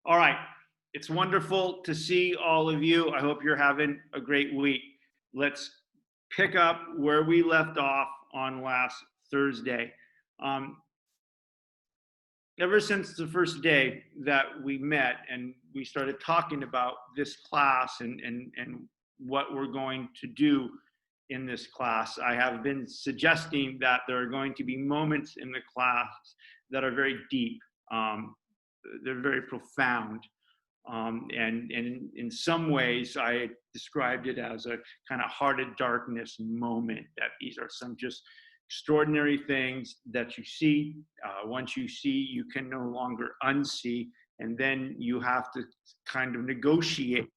All right. It's wonderful to see all of you. I hope you're having a great week. Let's pick up where we left off on last Thursday. Um, Ever since the first day that we met and we started talking about this class and what we're going to do in this class, I have been suggesting that there are going to be moments in the class that are very deep. They're very profound. And in some ways, I described it as a kind of heart of darkness moment, that these are some just extraordinary things that you see. Once you see, you can no longer unsee. And then you have to kind of negotiate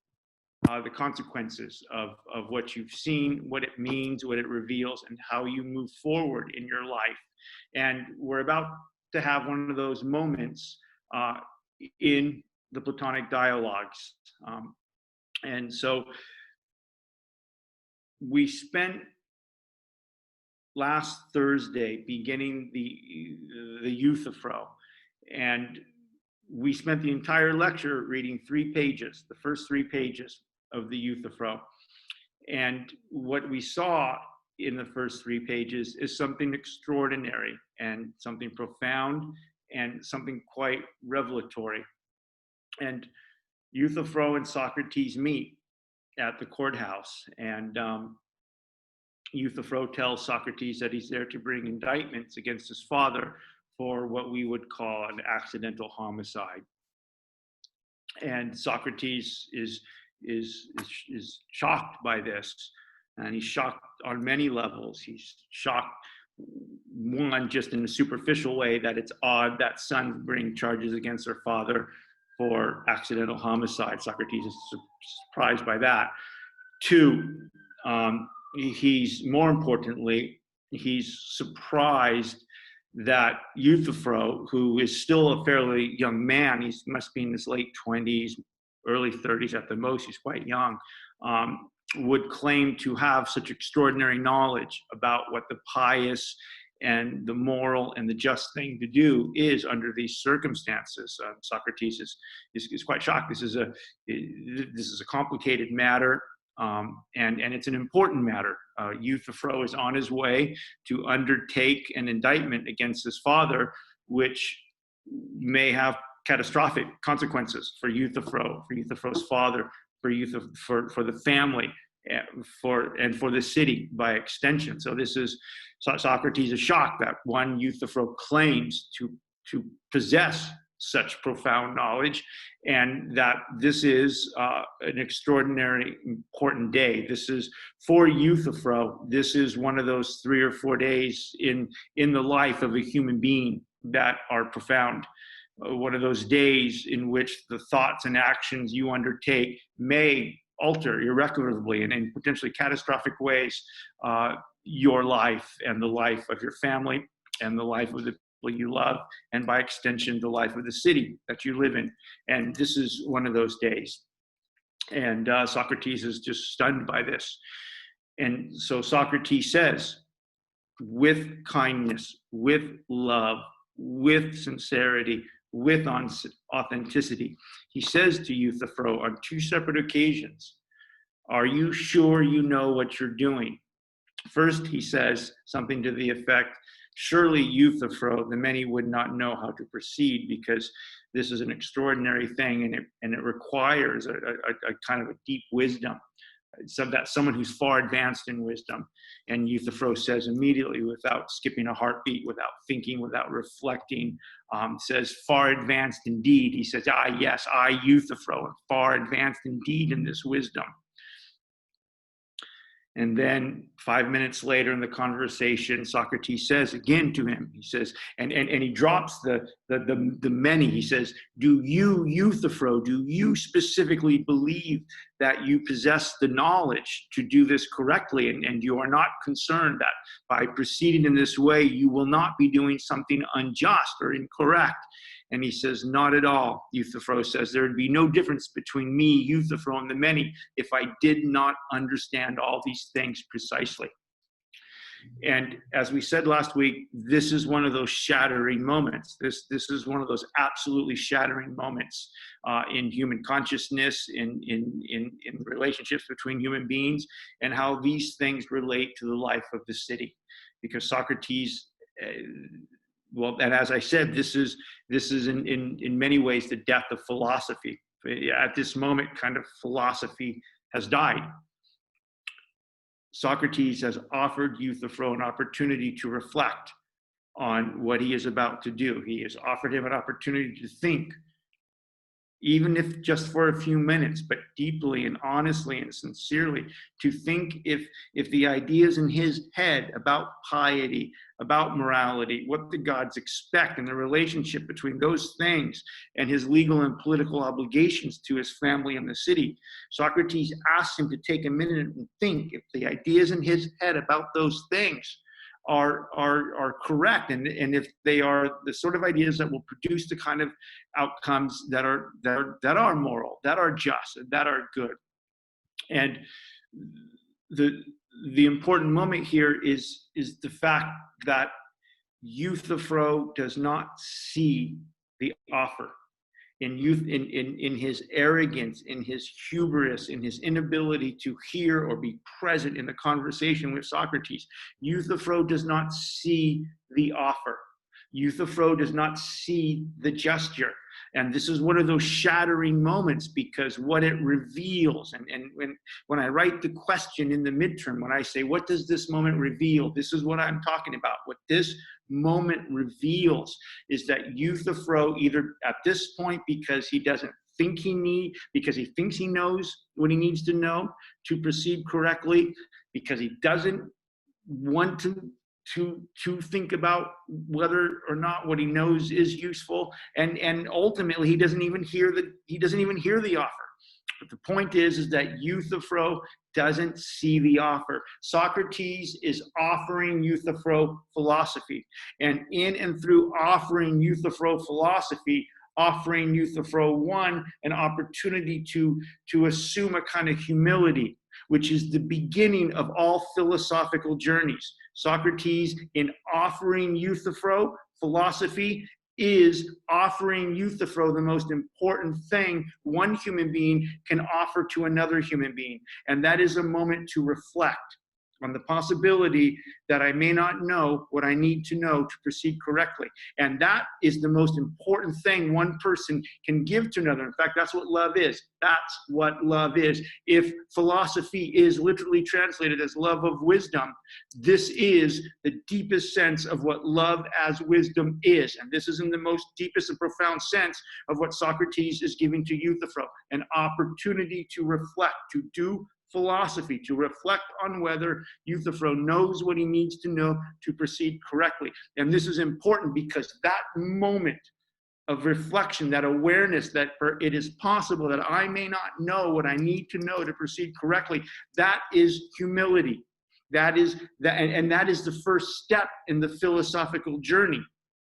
the consequences of what you've seen, what it means, what it reveals, and how you move forward in your life. And we're about to have one of those moments in the Platonic dialogues. And so we spent last Thursday beginning the Euthyphro, and we spent the entire lecture reading 3 pages, the first 3 pages of the Euthyphro. And what we saw in the first 3 pages is something extraordinary and something profound and something quite revelatory. And Euthyphro and Socrates meet at the courthouse, and Euthyphro tells Socrates that he's there to bring indictments against his father for what we would call an accidental homicide. And Socrates is shocked by this, and he's shocked on many levels. He's shocked, one, just in a superficial way, that it's odd that son bring charges against their father for accidental homicide. Socrates is surprised by that. 2, he's more importantly, he's surprised that Euthyphro, who is still a fairly young man, he must be in his late 20s, early 30s at the most, he's quite young, would claim to have such extraordinary knowledge about what the pious and the moral and the just thing to do is under these circumstances. Socrates is quite shocked. This is a complicated matter, and it's an important matter. Euthyphro is on his way to undertake an indictment against his father, which may have catastrophic consequences for Euthyphro's father, for the family, and for the city by extension. So this is Socrates is shocked that one Euthyphro claims to possess such profound knowledge, and that this is an extraordinary important day. This is for Euthyphro. This is one of those 3 or 4 days in the life of a human being that are profound. One of those days in which the thoughts and actions you undertake may alter irrecoverably and in potentially catastrophic ways your life and the life of your family and the life of the people you love, and by extension, the life of the city that you live in. And this is one of those days. And Socrates is just stunned by this. And so Socrates says, with kindness, with love, with sincerity, with authenticity, he says to Euthyphro on 2 separate occasions, "Are you sure you know what you're doing?" First, he says something to the effect, "Surely, Euthyphro, the many would not know how to proceed, because this is an extraordinary thing, and it requires a kind of a deep wisdom, someone who's far advanced in wisdom." And Euthyphro says immediately, without skipping a heartbeat, without thinking, without reflecting, says, "Far advanced indeed." He says, "Yes, I, Euthyphro, am far advanced indeed in this wisdom." And then 5 minutes later in the conversation, Socrates says again to him, he says, and he drops the many. He says, "Do you, Euthyphro, do you specifically believe that you possess the knowledge to do this correctly, and you are not concerned that by proceeding in this way, you will not be doing something unjust or incorrect?" And he says, "Not at all." Euthyphro says, "There would be no difference between me, Euthyphro, and the many if I did not understand all these things precisely." And as we said last week, this is one of those shattering moments. This is one of those absolutely shattering moments in human consciousness, in relationships between human beings, and how these things relate to the life of the city. Because Socrates, well, and as I said, this is in many ways the death of philosophy. At this moment, kind of philosophy has died. Socrates has offered Euthyphro an opportunity to reflect on what he is about to do. He has offered him an opportunity to think, even if just for a few minutes, but deeply and honestly and sincerely, to think if the ideas in his head about piety, about morality, what the gods expect, and the relationship between those things and his legal and political obligations to his family and the city. Socrates asks him to take a minute and think if the ideas in his head about those things are correct, and if they are the sort of ideas that will produce the kind of outcomes that are moral, that are just, that are good. And the important moment here is the fact that Euthyphro does not see the offer. In his arrogance, in his hubris, in his inability to hear or be present in the conversation with Socrates, Euthyphro does not see the offer. Euthyphro does not see the gesture. And this is one of those shattering moments, because what it reveals, and when I write the question in the midterm, when I say, what does this moment reveal? This is what I'm talking about. What this moment reveals is that Euthyphro, either at this point because he doesn't think because he thinks he knows what he needs to know to proceed correctly, because he doesn't want to think about whether or not what he knows is useful, and ultimately he doesn't even hear the offer. But the point is that Euthyphro doesn't see the offer. Socrates is offering Euthyphro philosophy, and in and through offering Euthyphro philosophy, offering Euthyphro an opportunity to assume a kind of humility, which is the beginning of all philosophical journeys. Socrates, in offering Euthyphro philosophy, is offering Euthyphro the most important thing one human being can offer to another human being, and that is a moment to reflect on the possibility that I may not know what I need to know to proceed correctly. And that is the most important thing one person can give to another. In fact, that's what love is. That's what love is. If philosophy is literally translated as love of wisdom, this is the deepest sense of what love as wisdom is. And this is in the most deepest and profound sense of what Socrates is giving to Euthyphro, an opportunity to reflect, to do philosophy, to reflect on whether Euthyphro knows what he needs to know to proceed correctly. And this is important because that moment of reflection, that awareness that it is possible that I may not know what I need to know to proceed correctly, that is humility. That is the first step in the philosophical journey,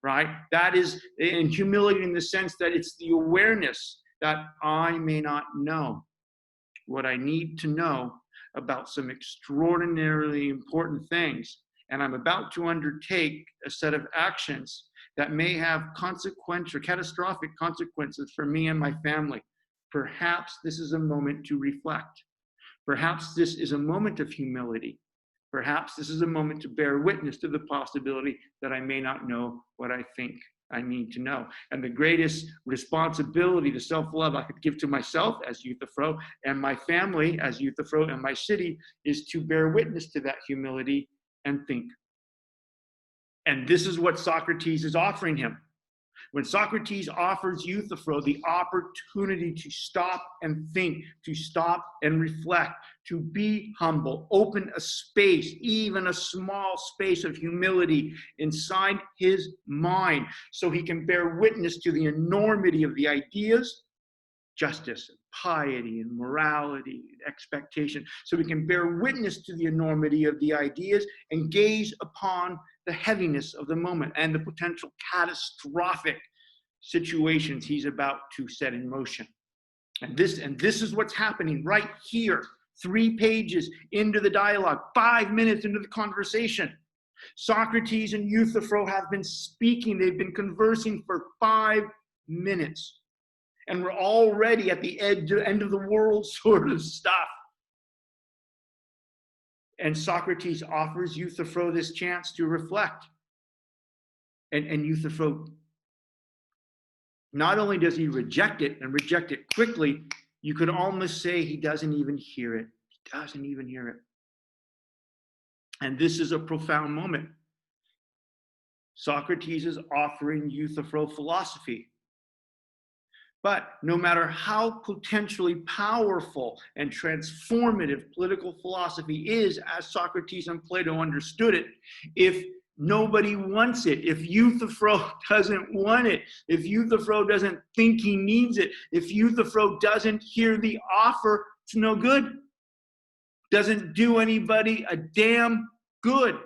right? That is in humility, in the sense that it's the awareness that I may not know what I need to know about some extraordinarily important things, and I'm about to undertake a set of actions that may have consequential or catastrophic consequences for me and my family. Perhaps this is a moment to reflect. Perhaps this is a moment of humility. Perhaps this is a moment to bear witness to the possibility that I may not know what I think I need to know. And the greatest responsibility to self-love I could give to myself as Euthyphro, and my family as Euthyphro, and my city, is to bear witness to that humility and think. And this is what Socrates is offering him. When Socrates offers Euthyphro the opportunity to stop and think, to stop and reflect, to be humble, open a space, even a small space of humility inside his mind, so he can bear witness to the enormity of the ideas, justice, and piety, and morality, and expectation, so we can bear witness to the enormity of the ideas and gaze upon the heaviness of the moment and the potential catastrophic situations he's about to set in motion. And this is what's happening right here, 3 pages into the dialogue, 5 minutes into the conversation. Socrates and Euthyphro have been speaking. They've been conversing for 5 minutes. And we're already at the end of the world sort of stuff. And Socrates offers Euthyphro this chance to reflect. And Euthyphro, not only does he reject it, and reject it quickly, you could almost say he doesn't even hear it. He doesn't even hear it. And this is a profound moment. Socrates is offering Euthyphro philosophy. But no matter how potentially powerful and transformative political philosophy is, as Socrates and Plato understood it, if nobody wants it, if Euthyphro doesn't want it, if Euthyphro doesn't think he needs it, if Euthyphro doesn't hear the offer, it's no good. Doesn't do anybody a damn good.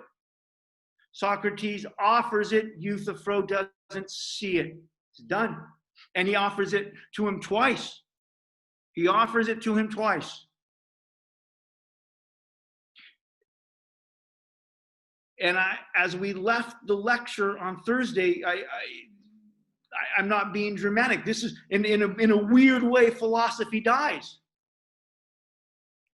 Socrates offers it, Euthyphro doesn't see it. It's done. And he offers it to him twice. He offers it to him twice. And as we left the lecture on Thursday, I'm not being dramatic. This is, in a weird way, philosophy dies.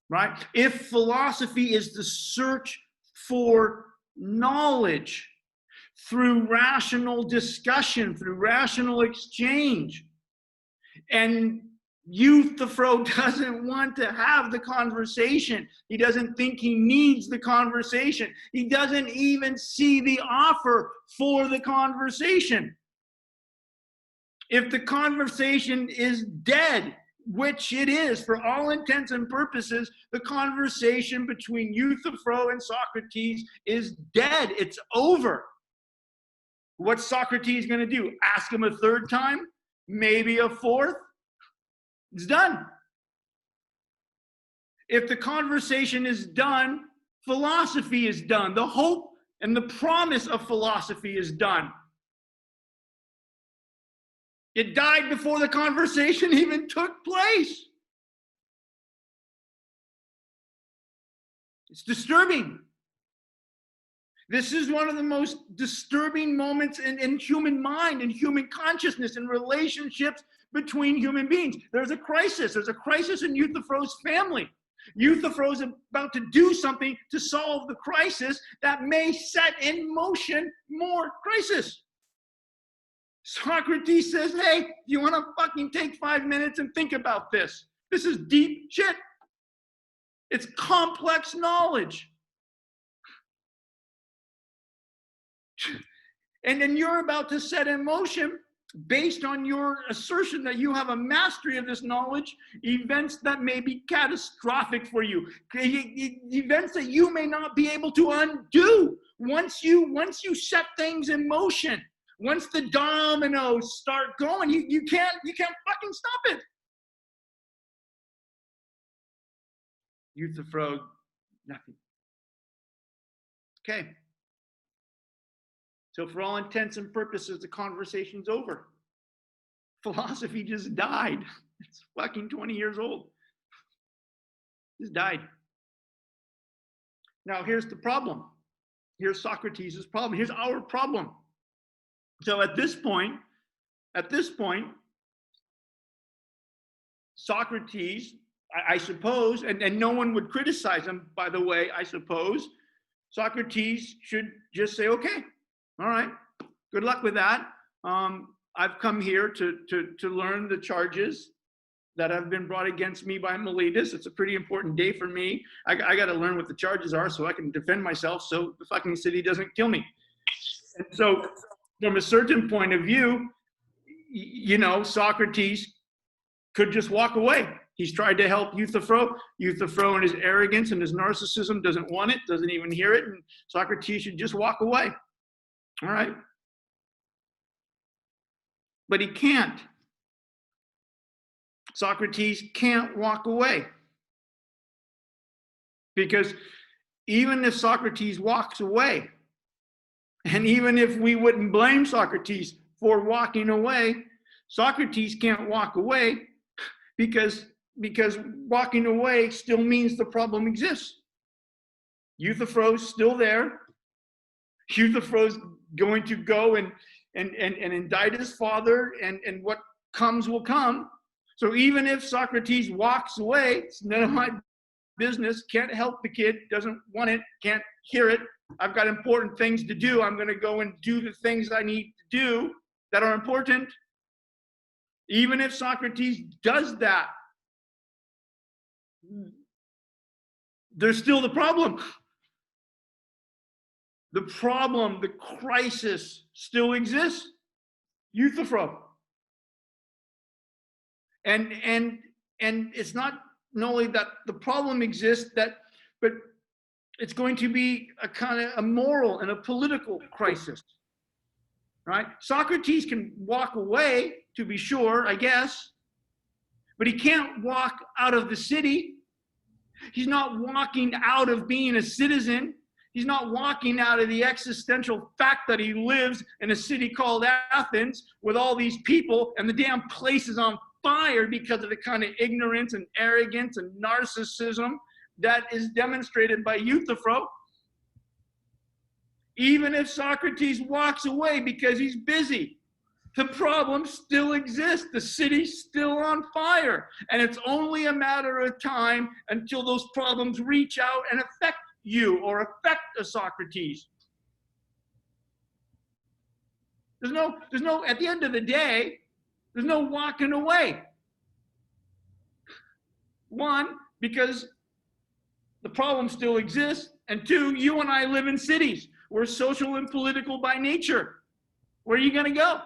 Right? If philosophy is the search for knowledge through rational discussion, through rational exchange, and Euthyphro doesn't want to have the conversation. He doesn't think he needs the conversation. He doesn't even see the offer for the conversation. If the conversation is dead, which it is for all intents and purposes, the conversation between Euthyphro and Socrates is dead. It's over. What's Socrates going to do? Ask him a third time? Maybe a fourth? It's done. If the conversation is done, philosophy is done. The hope and the promise of philosophy is done. It died before the conversation even took place. It's disturbing. This is one of the most disturbing moments in human mind and human consciousness and relationships between human beings. There's a crisis. There's a crisis in Euthyphro's family. Euthyphro is about to do something to solve the crisis that may set in motion more crisis. Socrates says, hey, you want to fucking take 5 minutes and think about this? This is deep shit. It's complex knowledge. And then you're about to set in motion, based on your assertion that you have a mastery of this knowledge, events that may be catastrophic for you, events that you may not be able to undo once you set things in motion. Once the dominoes start going, you can't fucking stop it. Euthyphro, nothing. Okay. So for all intents and purposes, the conversation's over. Philosophy just died. It's fucking 20 years old. Just died. Now here's the problem. Here's Socrates' problem. Here's our problem. So at this point, Socrates, I suppose, and no one would criticize him, by the way, I suppose, Socrates should just say, okay, all right, good luck with that. I've come here to learn the charges that have been brought against me by Miletus. It's a pretty important day for me. I got to learn what the charges are so I can defend myself so the fucking city doesn't kill me. And so from a certain point of view, Socrates could just walk away. He's tried to help Euthyphro. Euthyphro in his arrogance and his narcissism doesn't want it, doesn't even hear it, and Socrates should just walk away. All right. But he can't. Socrates can't walk away. Because even if Socrates walks away, and even if we wouldn't blame Socrates for walking away, Socrates can't walk away because walking away still means the problem exists. Euthyphro's still there. Euthyphro's going to go and indict his father, and what comes will come. So even if Socrates walks away, it's none of my business, can't help the kid, doesn't want it, can't hear it. I've got important things to do. I'm going to go and do the things I need to do that are important. Even if Socrates does that, there's still the problem. The problem, the crisis still exists. Euthyphro. And it's not only that the problem exists, but it's going to be a kind of a moral and a political crisis, right? Socrates can walk away, to be sure, I guess, but he can't walk out of the city. He's not walking out of being a citizen. He's not walking out of the existential fact that he lives in a city called Athens with all these people, and the damn place is on fire because of the kind of ignorance and arrogance and narcissism that is demonstrated by Euthyphro. Even if Socrates walks away because he's busy, the problem still exists. The city's still on fire. And it's only a matter of time until those problems reach out and affect you or affect a Socrates. There's no, at the end of the day, there's no walking away. One, because the problem still exists. And two, you and I live in cities. We're social and political by nature. Where are you going to go?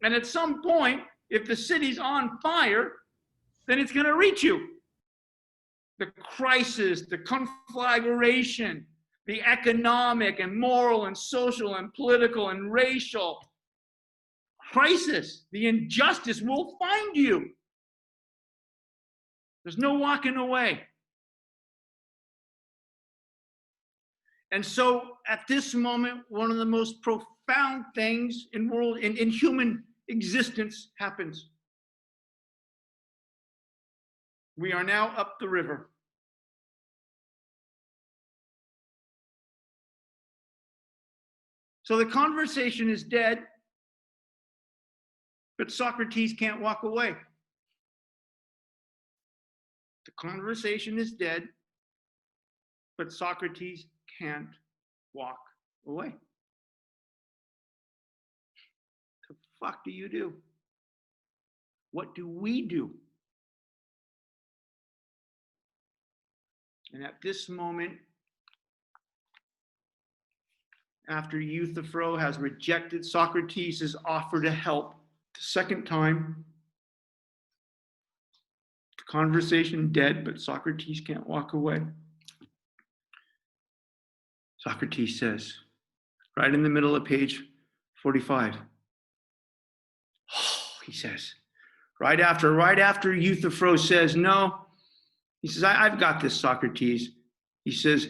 And at some point, if the city's on fire, then it's going to reach you. The crisis, the conflagration, the economic and moral and social and political and racial crisis, the injustice will find you. There's no walking away. And so at this moment, one of the most profound things in human existence happens. We are now up the river. So the conversation is dead, but Socrates can't walk away. The conversation is dead, but Socrates can't walk away. The fuck do you do? What do we do? And at this moment, after Euthyphro has rejected Socrates' offer to help the second time, the conversation dead, but Socrates can't walk away. Socrates says, right in the middle of page 45, he says, right after Euthyphro says, no, he says, I've got this, Socrates. He says,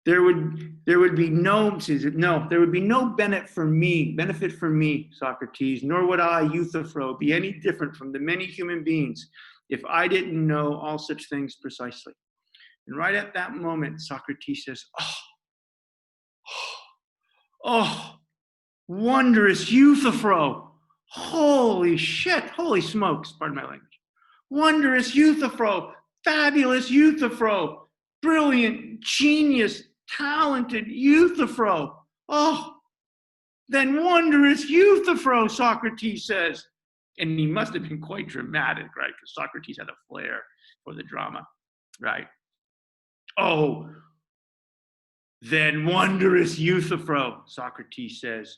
there would be no benefit for me, Socrates, nor would I, Euthyphro, be any different from the many human beings if I didn't know all such things precisely. And right at that moment, Socrates says, oh, wondrous Euthyphro. Holy shit, holy smokes, pardon my language. Wondrous Euthyphro, fabulous Euthyphro, brilliant, genius, talented Euthyphro. Oh, then wondrous Euthyphro, Socrates says. And he must have been quite dramatic, right? Because Socrates had a flair for the drama, right? Oh, then wondrous Euthyphro, Socrates says.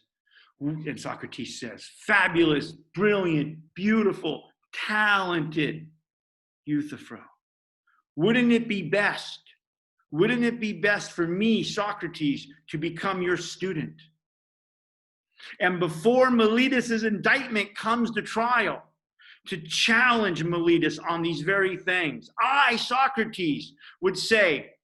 And Socrates says, fabulous, brilliant, beautiful, talented Euthyphro. Wouldn't it be best for me, Socrates, to become your student? And before Meletus' indictment comes to trial, to challenge Meletus on these very things, I, Socrates, would say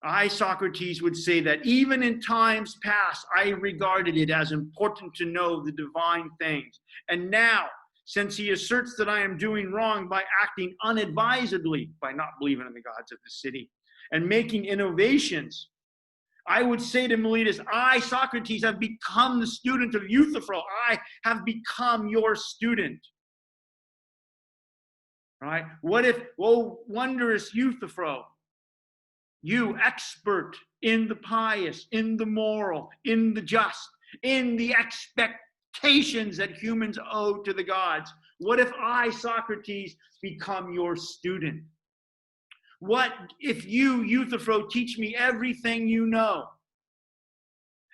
that even in times past, I regarded it as important to know the divine things. And now, since he asserts that I am doing wrong by acting unadvisedly, by not believing in the gods of the city, and making innovations, I would say to Miletus, I, Socrates, have become the student of Euthyphro. I have become your student. Right? What if, oh, wondrous Euthyphro, you expert in the pious, in the moral, in the just, in the expectations that humans owe to the gods. What if I, Socrates, become your student? What if you, Euthyphro, teach me everything you know?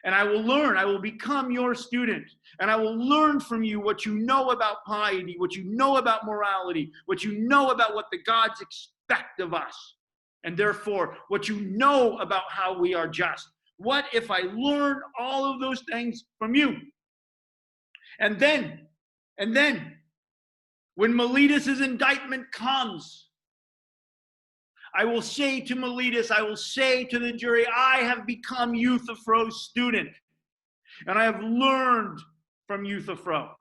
And I will learn, I will become your student, and I will learn from you what you know about piety, what you know about morality, what you know about what the gods expect of us, and therefore what you know about how we are just. What if I learn all of those things from you? And then, when Miletus's indictment comes, I will say to Miletus, I will say to the jury, I have become Euthyphro's student, and I have learned from Euthyphro.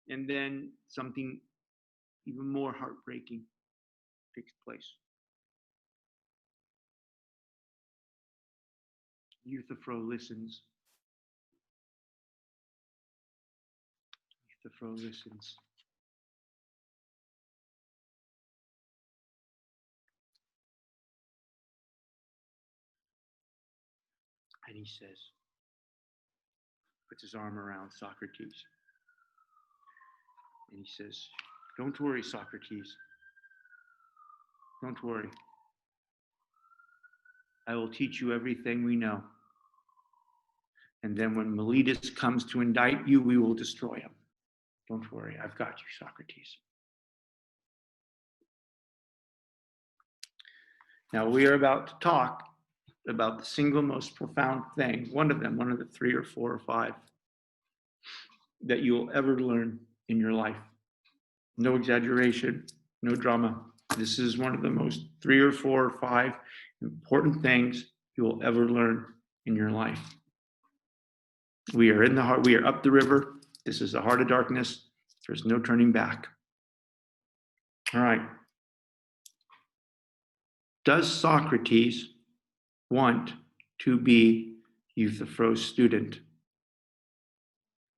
And then something even more heartbreaking takes place. Euthyphro listens. Euthyphro listens. And he says, puts his arm around Socrates. And he says, don't worry, Socrates. Don't worry. I will teach you everything we know. And then when Miletus comes to indict you, we will destroy him. Don't worry, I've got you, Socrates. Now we are about to talk about the single most profound thing, one of them, one of the 3 or 4 or 5 that you will ever learn in your life. No exaggeration, no drama. This is one of the most 3 or 4 or 5 important things you will ever learn in your life. We are in the heart, we are up the river. This is the heart of darkness. There's no turning back. All right. Does Socrates want to be Euthyphro's student?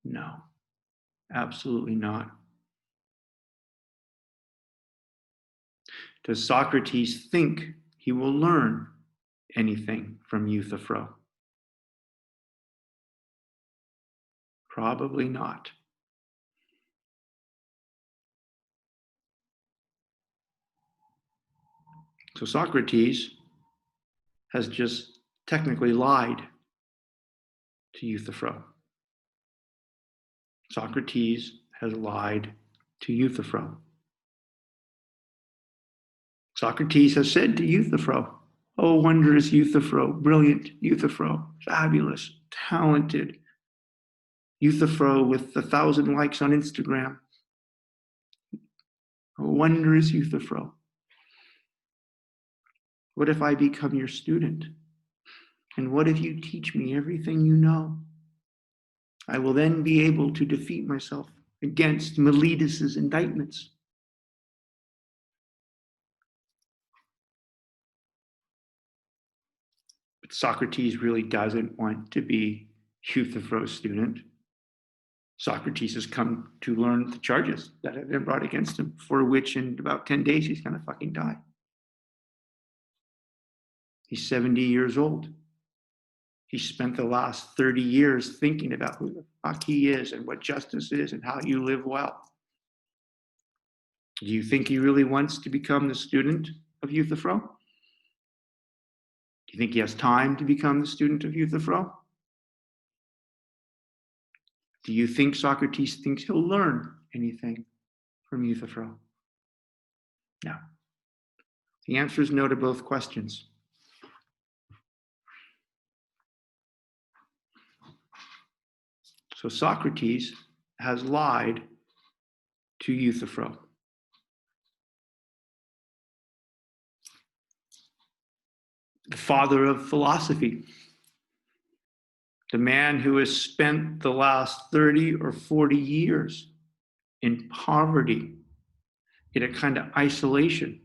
No, absolutely not. Does Socrates think he will learn anything from Euthyphro? Probably not. So Socrates has just technically lied to Euthyphro. Socrates has lied to Euthyphro. Socrates has said to Euthyphro, oh, wondrous Euthyphro, brilliant Euthyphro, fabulous, talented Euthyphro with 1,000 likes on Instagram. Oh, wondrous Euthyphro. What if I become your student? And what if you teach me everything you know? I will then be able to defeat myself against Miletus's indictments. But Socrates really doesn't want to be Euthyphro's student. Socrates has come to learn the charges that have been brought against him, for which in about 10 days he's going to fucking die. He's 70 years old. He spent the last 30 years thinking about who the fuck he is and what justice is and how you live well. Do you think he really wants to become the student of Euthyphro? Do you think he has time to become the student of Euthyphro? Do you think Socrates thinks he'll learn anything from Euthyphro? No. The answer is no to both questions. So Socrates has lied to Euthyphro. The father of philosophy. The man who has spent the last 30 or 40 years in poverty, in a kind of isolation,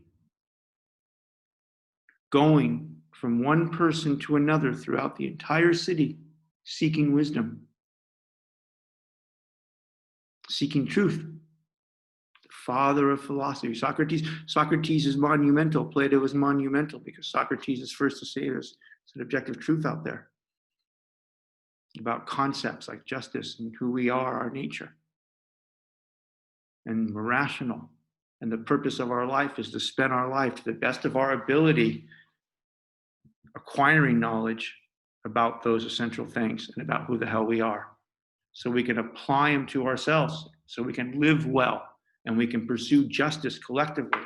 going from one person to another throughout the entire city, seeking wisdom, seeking truth. The father of philosophy. Socrates is monumental. Plato is monumental because Socrates is first to say there's an objective truth out there about concepts like justice and who we are, our nature. And we're rational. And the purpose of our life is to spend our life to the best of our ability acquiring knowledge about those essential things and about who the hell we are, so we can apply them to ourselves, so we can live well and we can pursue justice collectively.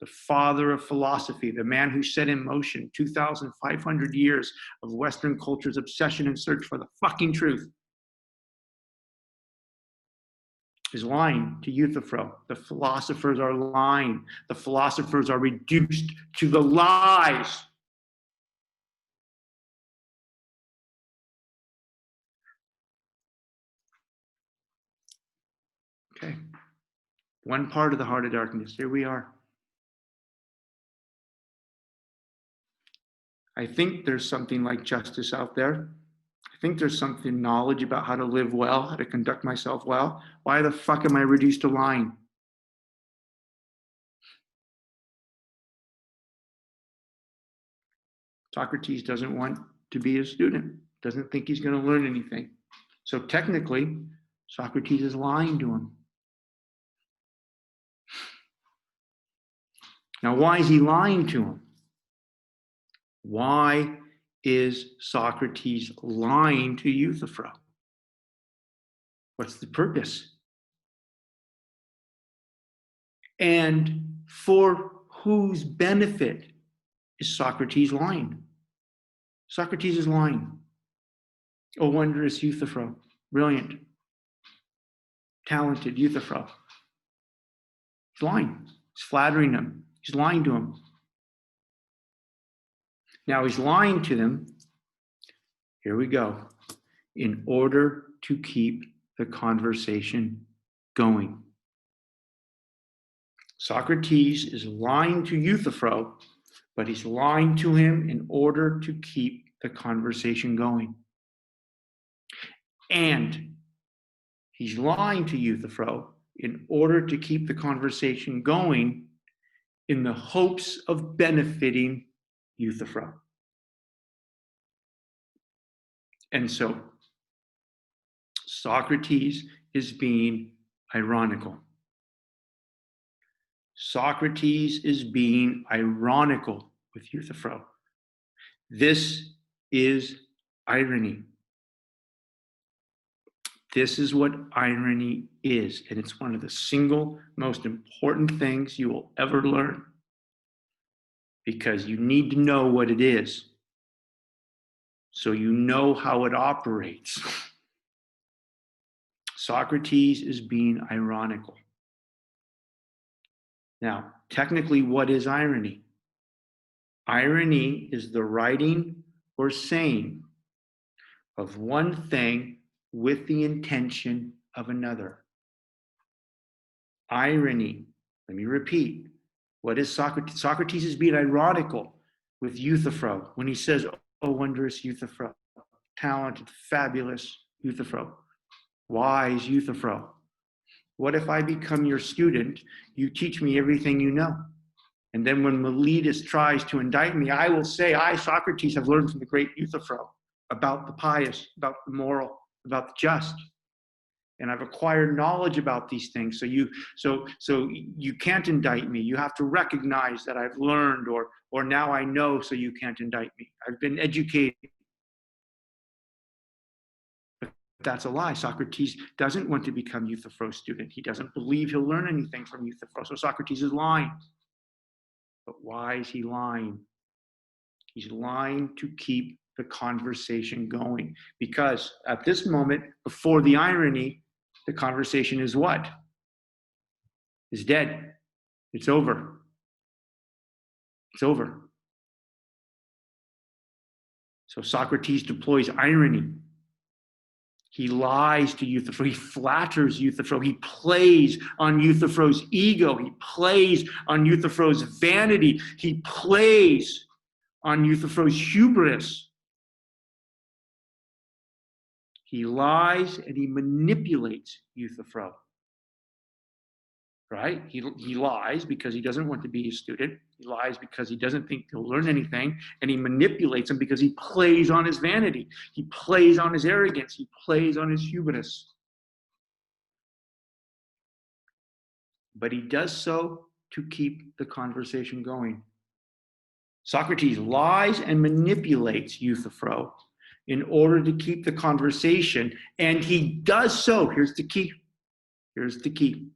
The father of philosophy, the man who set in motion 2,500 years of Western culture's obsession and search for the fucking truth, is lying to Euthyphro. The philosophers are lying. The philosophers are reduced to the lies. Okay. One part of the heart of darkness. Here we are. I think there's something like justice out there. I think there's something knowledge about how to live well, how to conduct myself well. Why the fuck am I reduced to lying? Socrates doesn't want to be a student, doesn't think he's going to learn anything. So technically, Socrates is lying to him. Now, why is he lying to him? Why is Socrates lying to Euthyphro? What's the purpose? And for whose benefit is Socrates lying? Socrates is lying. Oh, wondrous Euthyphro, brilliant, talented Euthyphro. He's lying. He's flattering him. He's lying to him. Now he's lying to them. Here we go. In order to keep the conversation going. Socrates is lying to Euthyphro, but he's lying to him in order to keep the conversation going. And he's lying to Euthyphro in order to keep the conversation going in the hopes of benefiting Euthyphro. And so Socrates is being ironical. Socrates is being ironical with Euthyphro. This is irony. This is what irony is, and it's one of the single most important things you will ever learn, because you need to know what it is so you know how it operates. Socrates is being ironical. Now, technically, what is irony? Irony is the writing or saying of one thing with the intention of another. Irony, let me repeat, what is Socrates? Socrates is being ironical with Euthyphro when he says, oh, wondrous Euthyphro, talented, fabulous Euthyphro, wise Euthyphro. What if I become your student, you teach me everything you know? And then when Miletus tries to indict me, I will say, I, Socrates, have learned from the great Euthyphro about the pious, about the moral, about the just. And I've acquired knowledge about these things. So you can't indict me. You have to recognize that I've learned, or now I know, so you can't indict me. I've been educated. But that's a lie. Socrates doesn't want to become Euthyphro's student. He doesn't believe he'll learn anything from Euthyphro. So Socrates is lying. But why is he lying? He's lying to keep the conversation going. Because at this moment, before the irony, the conversation is what? Is dead. It's over. It's over. So Socrates deploys irony. He lies to Euthyphro. He flatters Euthyphro. He plays on Euthyphro's ego. He plays on Euthyphro's vanity. He plays on Euthyphro's hubris. He lies and he manipulates Euthyphro. Right? He lies because he doesn't want to be his student. He lies because he doesn't think he'll learn anything. And he manipulates him because he plays on his vanity. He plays on his arrogance. He plays on his hubris. But he does so to keep the conversation going. Socrates lies and manipulates Euthyphro in order to keep the conversation. And he does so. Here's the key. Here's the key.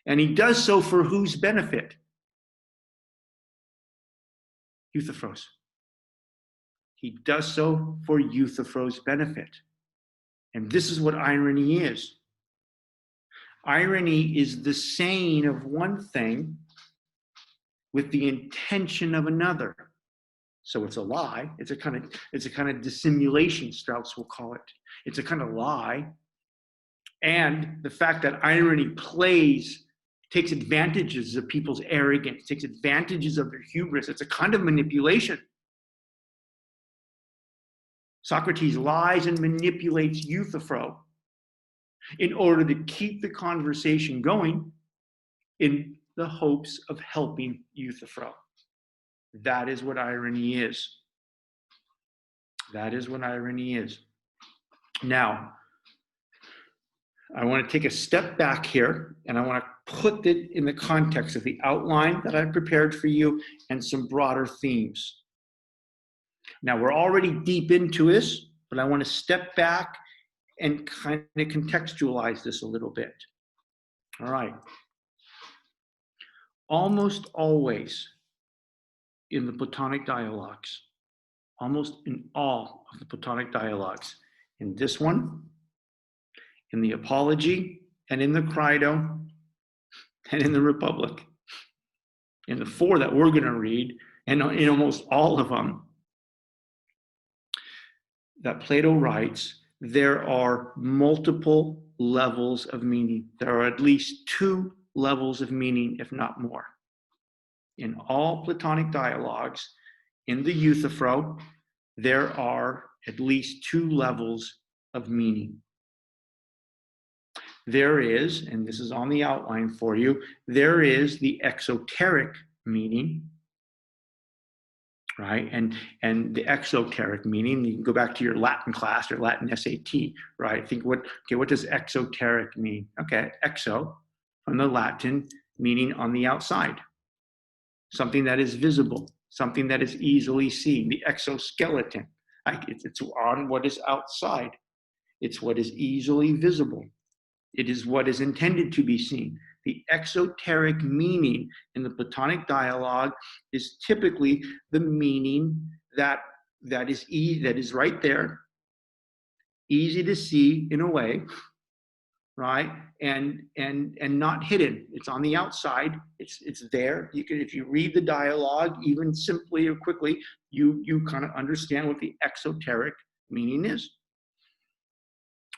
And he does so for whose benefit? Euthyphro's. He does so for Euthyphro's benefit. And this is what irony is. Irony is the saying of one thing with the intention of another. So it's a lie. It's a kind of dissimulation, Strauss will call it. It's a kind of lie. And the fact that irony takes advantages of people's arrogance, takes advantages of their hubris. It's a kind of manipulation. Socrates lies and manipulates Euthyphro in order to keep the conversation going in the hopes of helping Euthyphro. That is what irony is. That is what irony is. Now, I want to take a step back here, and I want to put it in the context of the outline that I've prepared for you and some broader themes. Now, we're already deep into this, but I want to step back and kind of contextualize this a little bit. All right. Almost always in the Platonic dialogues, almost in all of the Platonic dialogues, in this one, in the Apology, and in the Crito, and in the Republic, in the four that we're going to read, and in almost all of them that Plato writes, there are multiple levels of meaning. There are at least two levels of meaning, if not more. In all Platonic dialogues, in the Euthyphro, there are at least two levels of meaning. There is, and this is on the outline for you, there is the exoteric meaning, right? And the exoteric meaning, you can go back to your Latin class or Latin SAT, right? Think what does exoteric mean? Okay, exo, from the Latin, meaning on the outside. Something that is visible, something that is easily seen, the exoskeleton. It's on what is outside. It's what is easily visible. It is what is intended to be seen. The exoteric meaning in the Platonic dialogue is typically the meaning that is right there, easy to see in a way, right? And not hidden. It's on the outside. It's there. You can, if you read the dialogue, even simply or quickly, you kind of understand what the exoteric meaning is.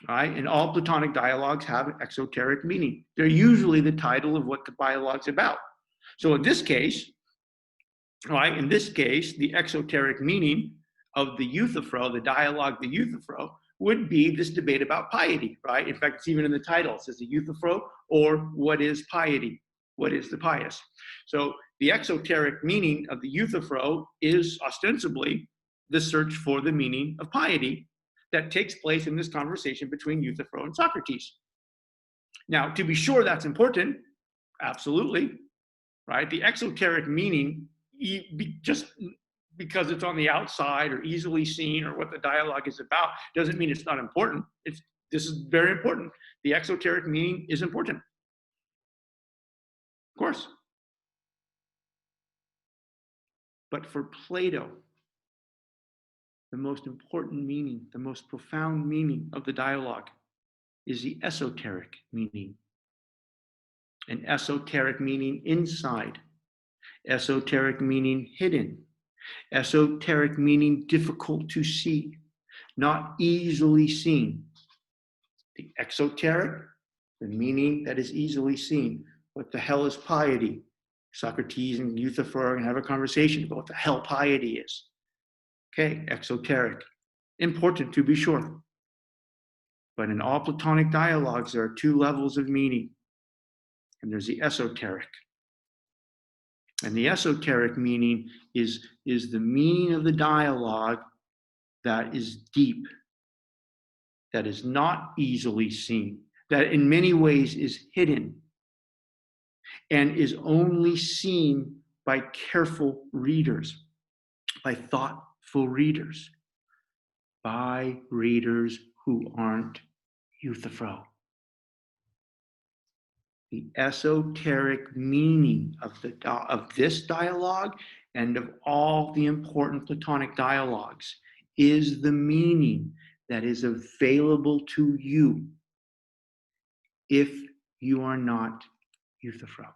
Right? And all Platonic dialogues have an exoteric meaning. They're usually the title of what the dialogue's about. So in this case, right, the exoteric meaning of the Euthyphro, the dialogue, the Euthyphro, would be this debate about piety, right? In fact, it's even in the title. It says the Euthyphro, or what is piety? What is the pious? So the exoteric meaning of the Euthyphro is ostensibly the search for the meaning of piety that takes place in this conversation between Euthyphro and Socrates. Now, to be sure that's important, absolutely, right? The exoteric meaning, just because it's on the outside or easily seen or what the dialogue is about, doesn't mean it's not important. This is very important. The exoteric meaning is important. Of course. But for Plato, the most important meaning, the most profound meaning of the dialogue is the esoteric meaning. An esoteric meaning inside, esoteric meaning hidden, Esoteric meaning difficult to see, not easily seen. The exoteric, the meaning that is easily seen. What the hell is piety? Socrates and Euthyphro are going to have a conversation about what the hell piety is. Okay, exoteric. Important to be sure. But in all Platonic dialogues, there are two levels of meaning. And there's the esoteric. And the esoteric meaning is the meaning of the dialogue that is deep, that is not easily seen, that in many ways is hidden, and is only seen by careful readers, by thoughtful readers, by readers who aren't Euthyphro. The esoteric meaning of this dialogue and of all the important Platonic dialogues is the meaning that is available to you if you are not Euthyphro.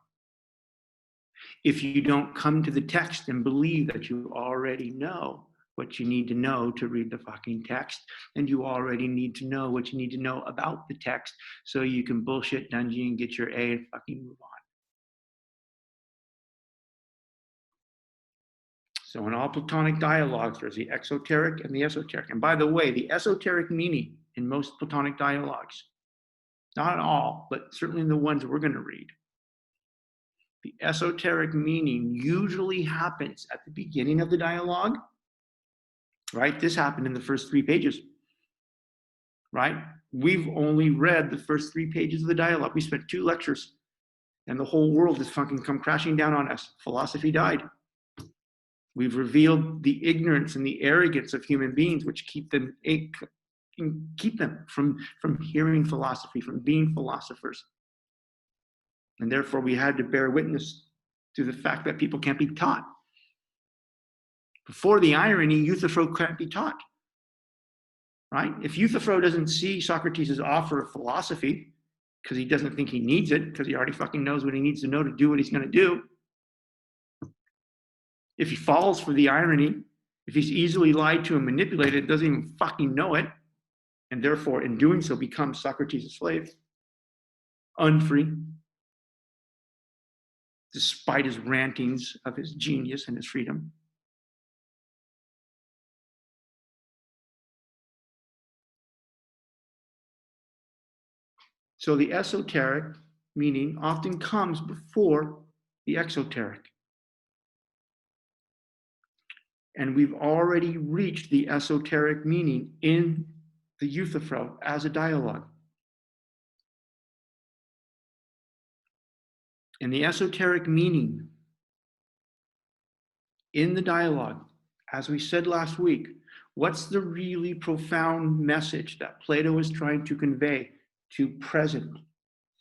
If you don't come to the text and believe that you already know what you need to know to read the fucking text, and you already need to know what you need to know about the text so you can bullshit Dungy and get your A and fucking move on. So in all Platonic dialogues, there's the exoteric and the esoteric. And by the way, the esoteric meaning in most Platonic dialogues, not all, but certainly in the ones we're going to read, the esoteric meaning usually happens at the beginning of the dialogue, right? This happened in the first 3 pages, right? We've only read the first 3 pages of the dialogue. We spent 2 lectures, and the whole world has fucking come crashing down on us. Philosophy died. We've revealed the ignorance and the arrogance of human beings, which keep them from hearing philosophy, from being philosophers. And therefore, we had to bear witness to the fact that people can't be taught. Before the irony, Euthyphro can't be taught. Right? If Euthyphro doesn't see Socrates' offer of philosophy because he doesn't think he needs it, because he already fucking knows what he needs to know to do what he's going to do, if he falls for the irony, if he's easily lied to and manipulated, doesn't even fucking know it, and therefore in doing so becomes Socrates' slave, unfree, despite his rantings of his genius and his freedom. So the esoteric meaning often comes before the exoteric. And we've already reached the esoteric meaning in the Euthyphro as a dialogue. And the esoteric meaning in the dialogue, as we said last week, what's the really profound message that Plato is trying to convey to present,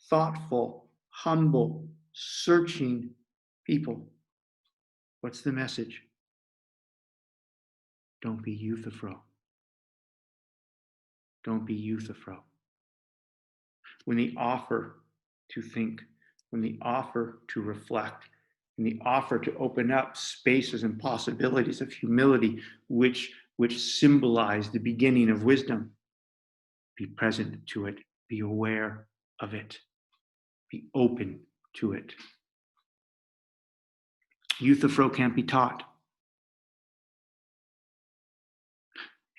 thoughtful, humble, searching people? What's the message? Don't be Euthyphro. Don't be Euthyphro. When they offer to think, when they offer to reflect, when they offer to open up spaces and possibilities of humility, which symbolize the beginning of wisdom, be present to it, be aware of it, be open to it. Euthyphro can't be taught.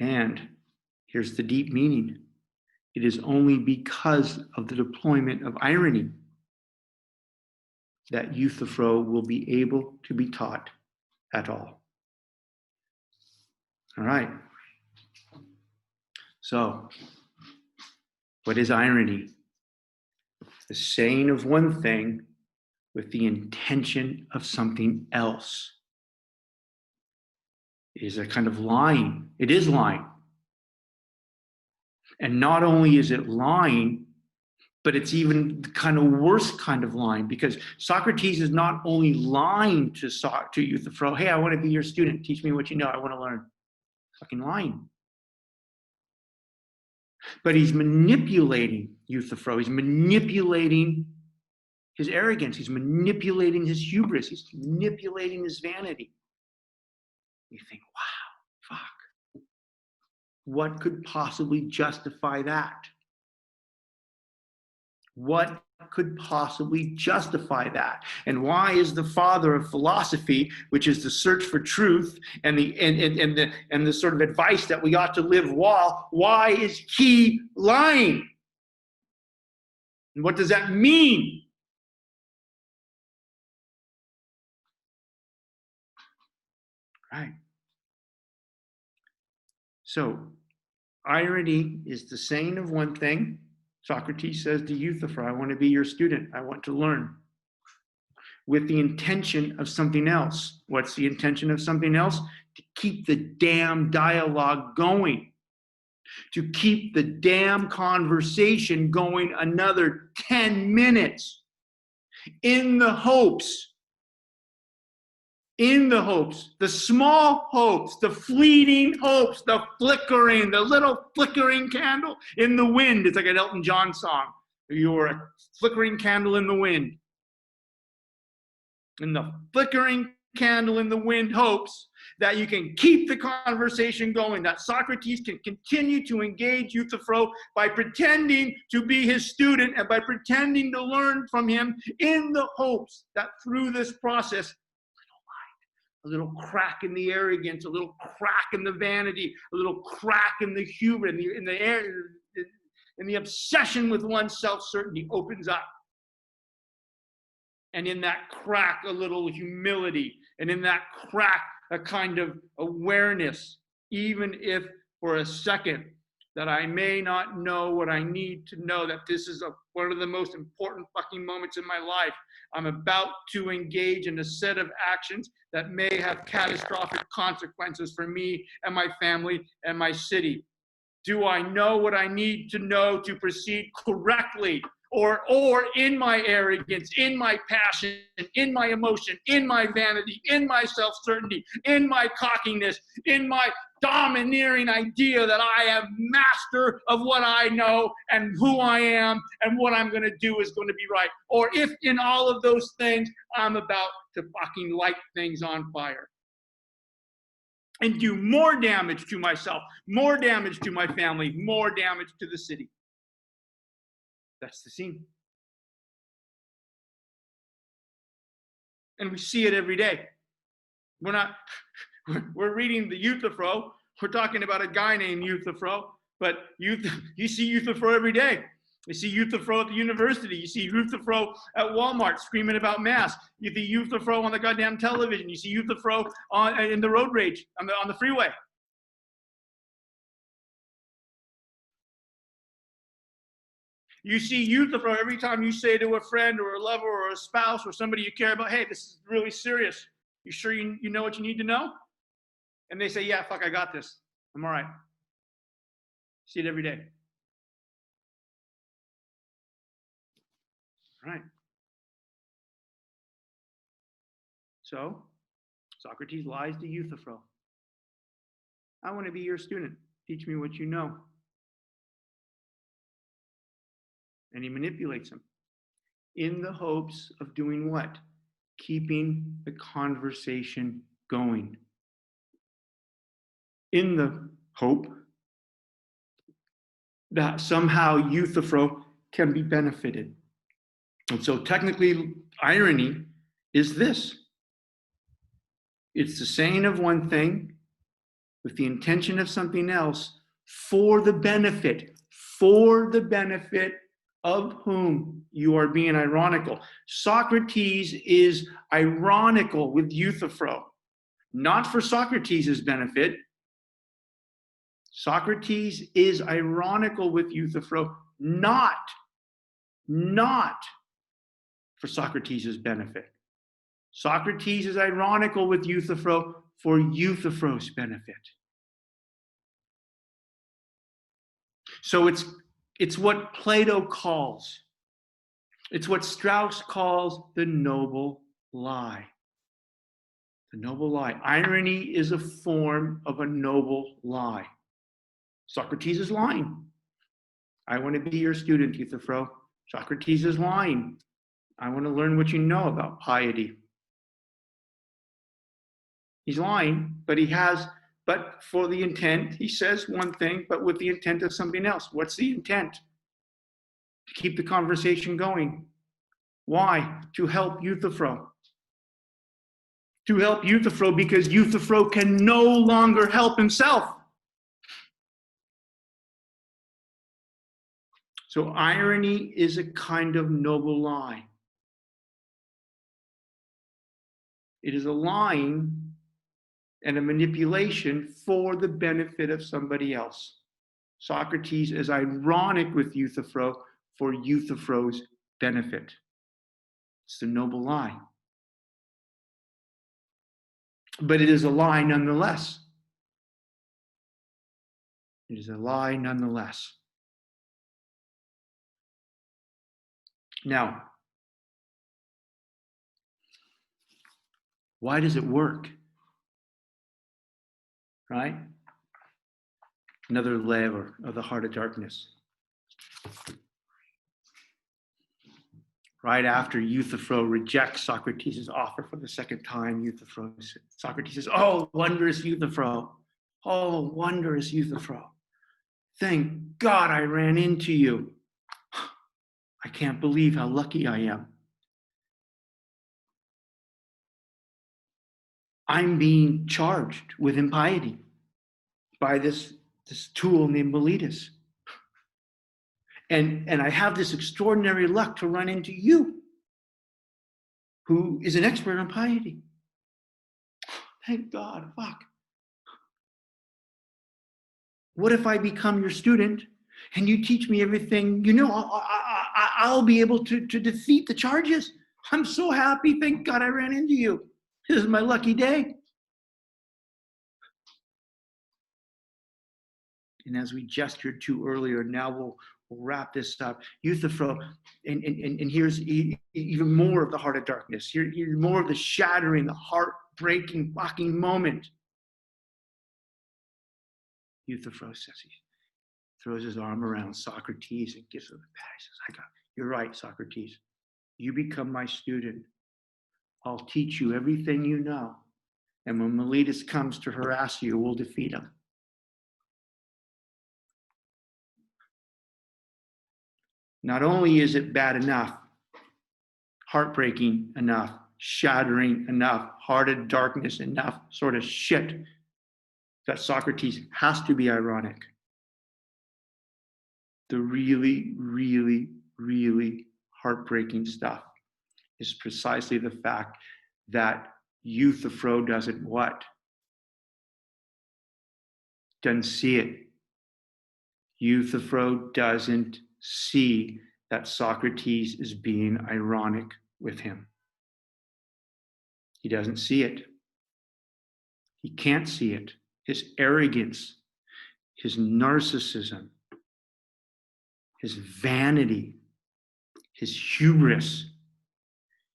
And here's the deep meaning. It is only because of the deployment of irony that Euthyphro will be able to be taught at all. All right. So, what is irony? The saying of one thing with the intention of something else. It is a kind of lying. It is lying. And not only is it lying, but it's even the kind of worst kind of lying, because Socrates is not only lying to Euthyphro, hey, I want to be your student, teach me what you know, I want to learn. Fucking lying. But he's manipulating Euthyphro. He's manipulating his arrogance. He's manipulating his hubris. He's manipulating his vanity. You think, wow, fuck. What could possibly justify that? What could possibly justify that? And why is the father of philosophy, which is the search for truth and the sort of advice that we ought to live why is he lying? And what does that mean? Right. So, irony is the saying of one thing. Socrates says to Euthyphro, I want to be your student. I want to learn. With the intention of something else. What's the intention of something else? To keep the damn dialogue going. To keep the damn conversation going another 10 minutes. In the hopes, the small hopes, the fleeting hopes, the little flickering candle in the wind. It's like an Elton John song. You're a flickering candle in the wind. And the flickering candle in the wind hopes that you can keep the conversation going, that Socrates can continue to engage Euthyphro by pretending to be his student and by pretending to learn from him in the hopes that through this process, a little crack in the arrogance, a little crack in the vanity, a little crack in the hubris, in the obsession with one's self-certainty opens up. And in that crack, a little humility. And in that crack, a kind of awareness, even if for a second, that I may not know what I need to know, that this is one of the most important fucking moments in my life. I'm about to engage in a set of actions that may have catastrophic consequences for me and my family and my city. Do I know what I need to know to proceed correctly? Or in my arrogance, in my passion, in my emotion, in my vanity, in my self-certainty, in my cockiness, in my domineering idea that I am master of what I know and who I am and what I'm going to do is going to be right. Or if in all of those things, I'm about to fucking light things on fire and do more damage to myself, more damage to my family, more damage to the city. That's the scene. And we see it every day. We're reading the Euthyphro. We're talking about a guy named Euthyphro, but you see Euthyphro every day. You see Euthyphro at the university. You see Euthyphro at Walmart screaming about mass. You see Euthyphro on the goddamn television. You see Euthyphro in the road rage on the freeway. You see Euthyphro every time you say to a friend or a lover or a spouse or somebody you care about, hey, this is really serious. You sure you know what you need to know? And they say, yeah, fuck, I got this. I'm all right. See it every day. All right. So Socrates lies to Euthyphro. I want to be your student. Teach me what you know. And he manipulates him in the hopes of doing what? Keeping the conversation going. In the hope that somehow Euthyphro can be benefited. And so technically, irony is this. It's the saying of one thing with the intention of something else for the benefit of whom you are being ironical. Socrates is ironical with Euthyphro, not for Socrates' benefit. Socrates is ironical with Euthyphro, not for Socrates' benefit. Socrates is ironical with Euthyphro for Euthyphro's benefit. So it's what Plato calls, it's what Strauss calls the noble lie. The noble lie. Irony is a form of a noble lie. Socrates is lying. I want to be your student, Euthyphro. Socrates is lying. I want to learn what you know about piety. He's lying, but for the intent, he says one thing, but with the intent of something else. What's the intent? To keep the conversation going. Why? To help Euthyphro. To help Euthyphro, because Euthyphro can no longer help himself. So irony is a kind of noble lie. It is a lying and a manipulation for the benefit of somebody else. Socrates is ironic with Euthyphro for Euthyphro's benefit. It's the noble lie. But it is a lie nonetheless. It is a lie nonetheless. Now, why does it work? Right? Another layer of the heart of darkness. Right after Euthyphro rejects Socrates' offer for the second time, Socrates says, "Oh, wondrous Euthyphro. Oh, wondrous Euthyphro. Thank God I ran into you. I can't believe how lucky I am. I'm being charged with impiety by this tool named Miletus. And I have this extraordinary luck to run into you, who is an expert on piety. Thank God, fuck. What if I become your student and you teach me everything you know? I'll be able to defeat the charges. I'm so happy. Thank God I ran into you. This is my lucky day." And as we gestured to earlier, now we'll wrap this up. Euthyphro, and here's even more of the heart of darkness. Here's more of the shattering, the heartbreaking fucking moment. Euthyphro says, he throws his arm around Socrates and gives him a pat. He says, "You're right, Socrates. You become my student. I'll teach you everything you know. And when Miletus comes to harass you, we'll defeat him." Not only is it bad enough, heartbreaking enough, shattering enough, heart of darkness enough, sort of shit, that Socrates has to be ironic. The really, really, really heartbreaking stuff is precisely the fact that Euthyphro doesn't what? Doesn't see it. Euthyphro doesn't see that Socrates is being ironic with him. He doesn't see it. He can't see it. His arrogance, his narcissism, his vanity, his hubris,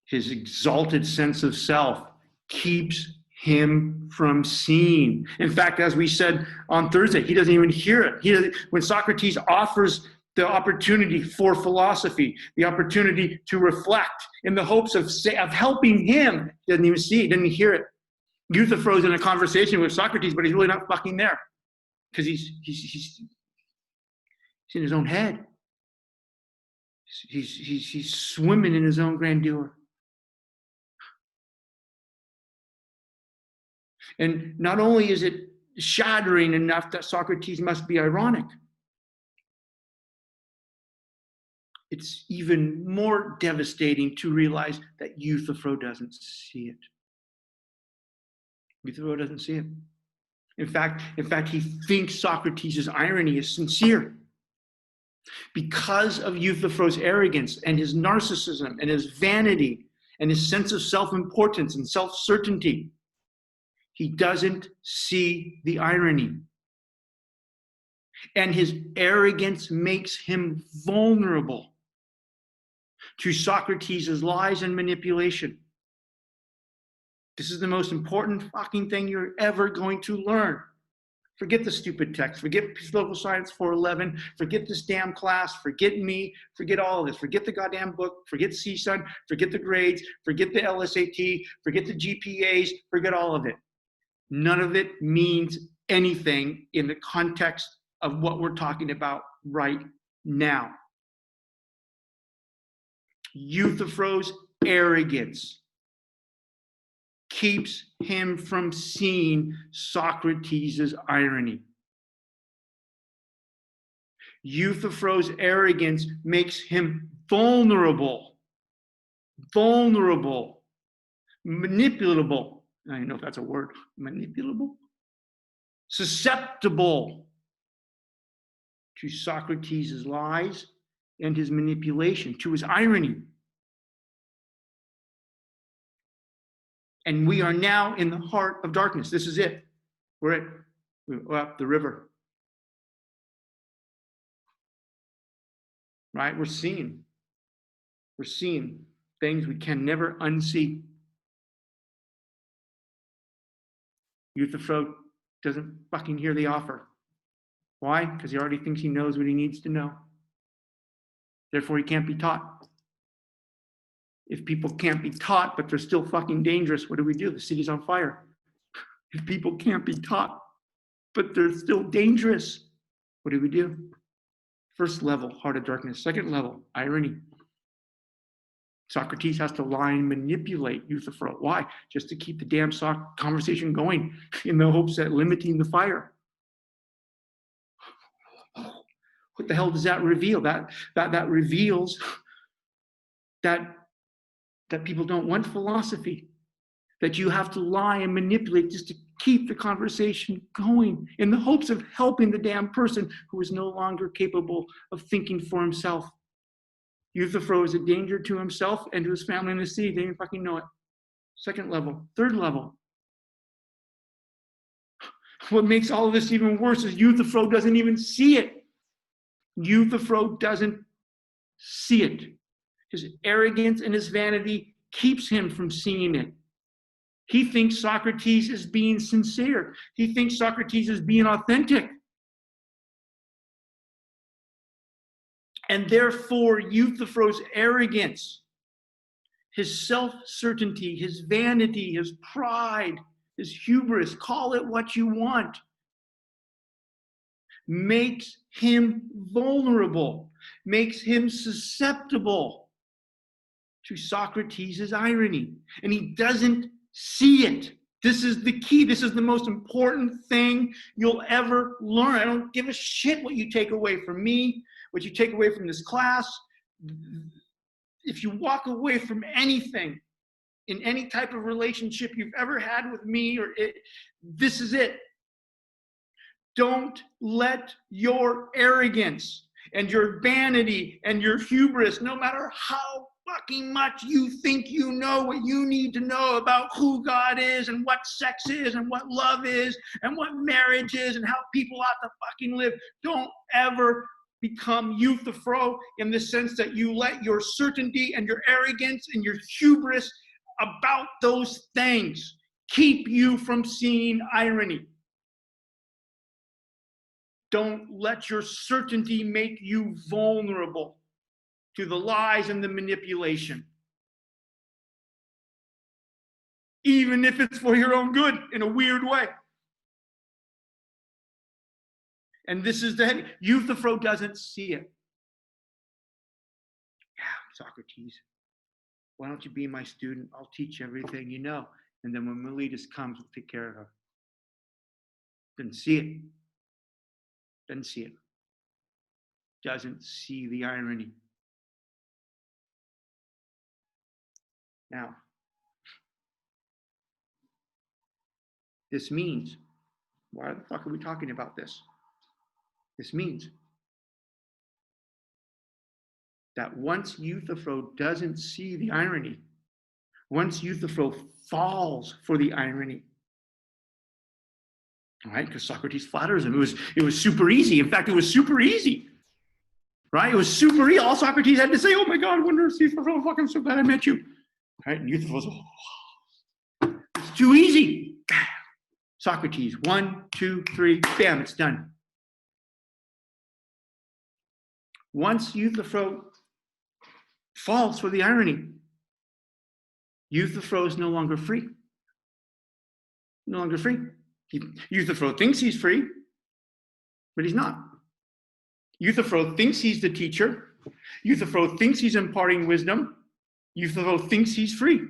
his exalted sense of self keeps him from seeing. In fact, as we said on Thursday, he doesn't even hear it. When Socrates offers the opportunity for philosophy, the opportunity to reflect in the hopes of helping him, he doesn't even see it, doesn't hear it. Euthyphro's in a conversation with Socrates, but he's really not fucking there because he's in his own head. He's swimming in his own grandeur. And not only is it shattering enough that Socrates must be ironic, it's even more devastating to realize that Euthyphro doesn't see it. Euthyphro doesn't see it. In fact, he thinks Socrates' irony is sincere. Because of Euthyphro's arrogance and his narcissism and his vanity and his sense of self-importance and self-certainty, he doesn't see the irony. And his arrogance makes him vulnerable to Socrates' lies and manipulation. This is the most important fucking thing you're ever going to learn. Forget the stupid text. Forget Local Science 411. Forget this damn class. Forget me. Forget all of this. Forget the goddamn book. Forget CSUN. Forget the grades. Forget the LSAT. Forget the GPAs. Forget all of it. None of it means anything in the context of what we're talking about right now. Euthyphro's arrogance keeps him from seeing Socrates' irony. Euthyphro's arrogance makes him vulnerable, manipulable. I don't know if that's a word. Manipulable? Susceptible to Socrates' lies and his manipulation, to his irony. And we are now in the heart of darkness. This is it. We're up the river. Right? We're seeing things we can never unsee. Euthyphro doesn't fucking hear the offer. Why? Because he already thinks he knows what he needs to know. Therefore, he can't be taught. If people can't be taught, but they're still fucking dangerous, what do we do? The city's on fire. If people can't be taught, but they're still dangerous, what do we do? First level, heart of darkness. Second level, irony. Socrates has to lie and manipulate Euthyphro. Why? Just to keep the damn conversation going in the hopes that limiting the fire. What the hell does that reveal? That reveals that people don't want philosophy, that you have to lie and manipulate just to keep the conversation going in the hopes of helping the damn person who is no longer capable of thinking for himself. Euthyphro is a danger to himself and to his family in the city. They didn't fucking know it. Second level. Third level. What makes all of this even worse is Euthyphro doesn't even see it. Euthyphro doesn't see it. His arrogance and his vanity keeps him from seeing it. He thinks Socrates is being sincere. He thinks Socrates is being authentic. And therefore, Euthyphro's arrogance, his self-certainty, his vanity, his pride, his hubris, call it what you want, makes him vulnerable, makes him susceptible to Socrates' irony. And he doesn't see it. This is the key. This is the most important thing you'll ever learn. I don't give a shit what you take away from me, what you take away from this class. If you walk away from anything in any type of relationship you've ever had with me, this is it. Don't let your arrogance and your vanity and your hubris, no matter how fucking much you think you know what you need to know about who God is and what sex is and what love is and what marriage is and how people ought to fucking live, don't ever become Euthyphro in the sense that you let your certainty and your arrogance and your hubris about those things keep you from seeing irony. Don't let your certainty make you vulnerable to the lies and the manipulation. Even if it's for your own good in a weird way. And this is the head. Euthyphro doesn't see it. Yeah, Socrates, why don't you be my student? I'll teach you everything you know. And then when Miletus comes, we'll take care of her. Doesn't see it. Doesn't see it. Doesn't see the irony. Now, this means, why the fuck are we talking about this? This means that once Euthyphro doesn't see the irony, once Euthyphro falls for the irony, all right, because Socrates flatters him. It was super easy. In fact, it was super easy. Right? It was super easy. All Socrates had to say, oh my God, I wonder if Euthyphro, fucking so glad I met you. Right? And Euthyphro's, oh, it's too easy. Socrates, 1, 2, 3, bam, it's done. Once Euthyphro falls for the irony, Euthyphro is no longer free. No longer free. Euthyphro thinks he's free, but he's not. Euthyphro thinks he's the teacher. Euthyphro thinks he's imparting wisdom. Euthyphro thinks he's free.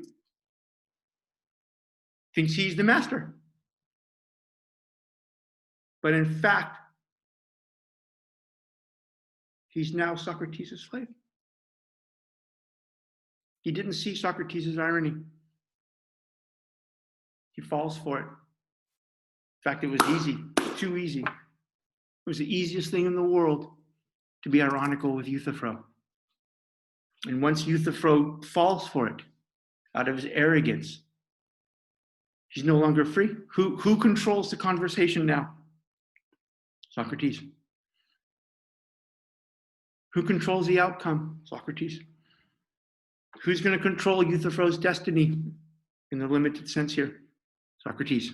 Thinks he's the master. But in fact, he's now Socrates' slave. He didn't see Socrates' irony. He falls for it. In fact, it was easy, too easy. It was the easiest thing in the world to be ironical with Euthyphro. And once Euthyphro falls for it, out of his arrogance, he's no longer free. Who controls the conversation now? Socrates. Who controls the outcome? Socrates. Who's going to control Euthyphro's destiny in the limited sense here? Socrates.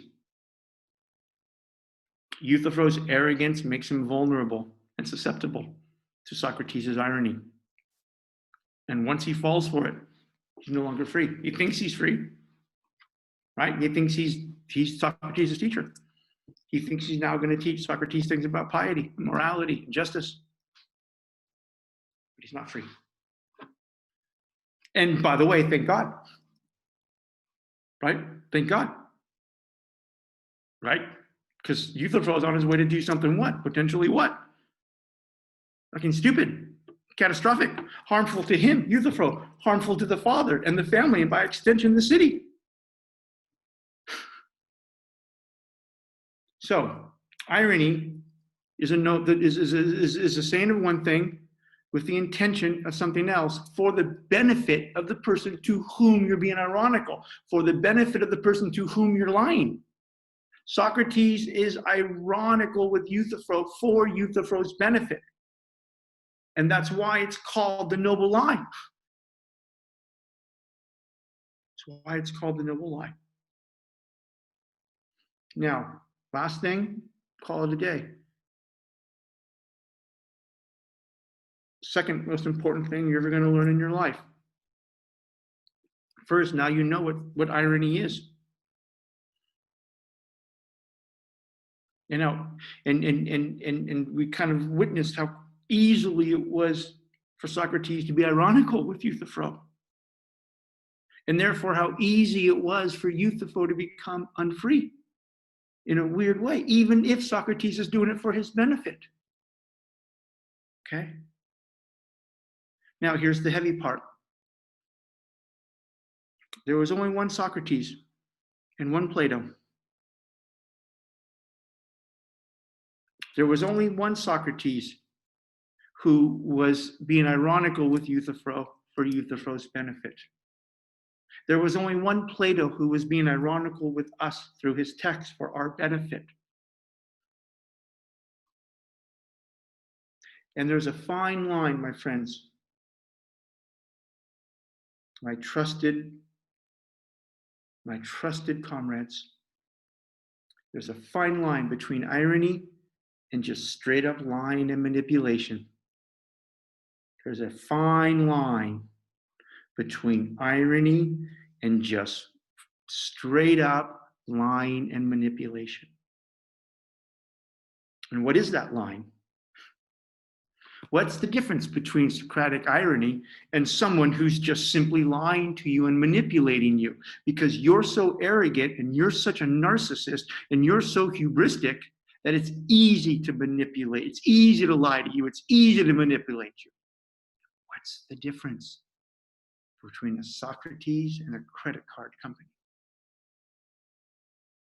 Euthyphro's arrogance makes him vulnerable and susceptible to Socrates' irony. And once he falls for it, he's no longer free. He thinks he's free, right? He thinks he's Socrates' teacher. He thinks he's now going to teach Socrates things about piety, morality, and justice. But he's not free. And by the way, thank God. Right? Thank God. Right? Because Euthyphro is on his way to do something what? Potentially what? Fucking stupid, catastrophic, harmful to him, Euthyphro, harmful to the father and the family, and by extension, the city. So, irony is a saying of one thing with the intention of something else for the benefit of the person to whom you're being ironical, for the benefit of the person to whom you're lying. Socrates is ironical with Euthyphro for Euthyphro's benefit. And that's why it's called the noble lie. That's why it's called the noble lie. Now, last thing, call it a day. Second most important thing you're ever going to learn in your life. First, now you know what irony is. You know, and we kind of witnessed how easily it was for Socrates to be ironical with Euthyphro. And therefore, how easy it was for Euthyphro to become unfree in a weird way, even if Socrates is doing it for his benefit. Okay? Now, here's the heavy part. There was only one Socrates and one Plato. There was only one Socrates who was being ironical with Euthyphro for Euthyphro's benefit. There was only one Plato who was being ironical with us through his text for our benefit. And there's a fine line, my friends. My trusted comrades. There's a fine line between irony and just straight up lying and manipulation. There's a fine line between irony and just straight up lying and manipulation. And what is that line? What's the difference between Socratic irony and someone who's just simply lying to you and manipulating you? Because you're so arrogant and you're such a narcissist and you're so hubristic that it's easy to manipulate. It's easy to lie to you. It's easy to manipulate you. What's the difference between a Socrates and a credit card company?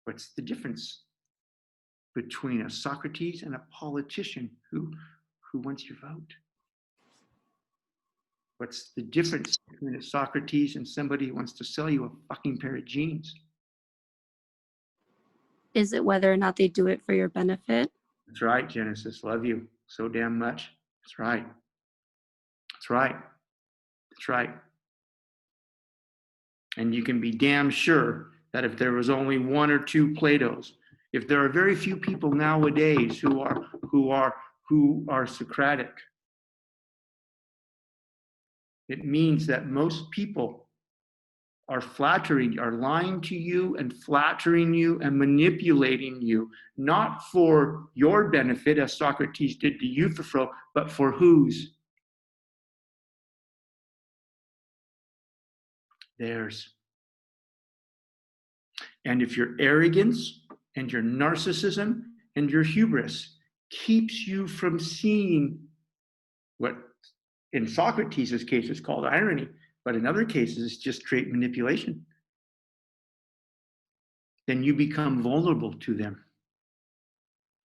What's the difference between a Socrates and a politician who wants your vote? What's the difference between a Socrates and somebody who wants to sell you a fucking pair of jeans? Is it whether or not they do it for your benefit? That's right, Genesis. Love you so damn much. That's right. That's right. That's right. And you can be damn sure that if there was only one or two Platos, if there are very few people nowadays who are Socratic, it means that most people are flattering, are lying to you and flattering you and manipulating you, not for your benefit, as Socrates did to Euthyphro, but for whose? Theirs. And if your arrogance and your narcissism and your hubris keeps you from seeing what in Socrates' case is called irony, but in other cases it's just straight manipulation, then you become vulnerable to them.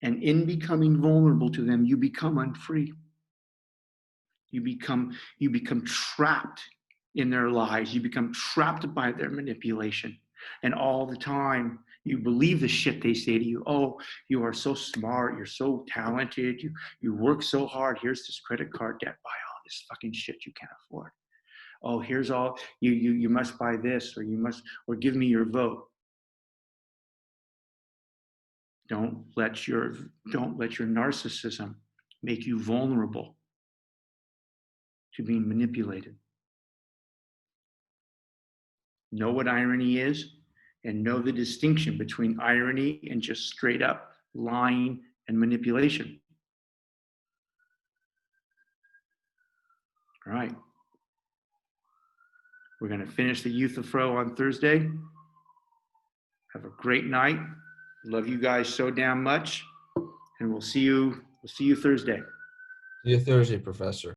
And in becoming vulnerable to them, you become unfree. You become trapped in their lies. You become trapped by their manipulation. And all the time, you believe the shit they say to you. Oh, you are so smart. You're so talented. You work so hard. Here's this credit card debt. Buy all this fucking shit you can't afford. Oh, here's all you must buy this, or give me your vote. Don't let your narcissism make you vulnerable to being manipulated. Know what irony is, and know the distinction between irony and just straight up lying and manipulation. All right. We're going to finish the Euthyphro on Thursday. Have a great night. Love you guys so damn much. And we'll see you Thursday. See you Thursday, Professor.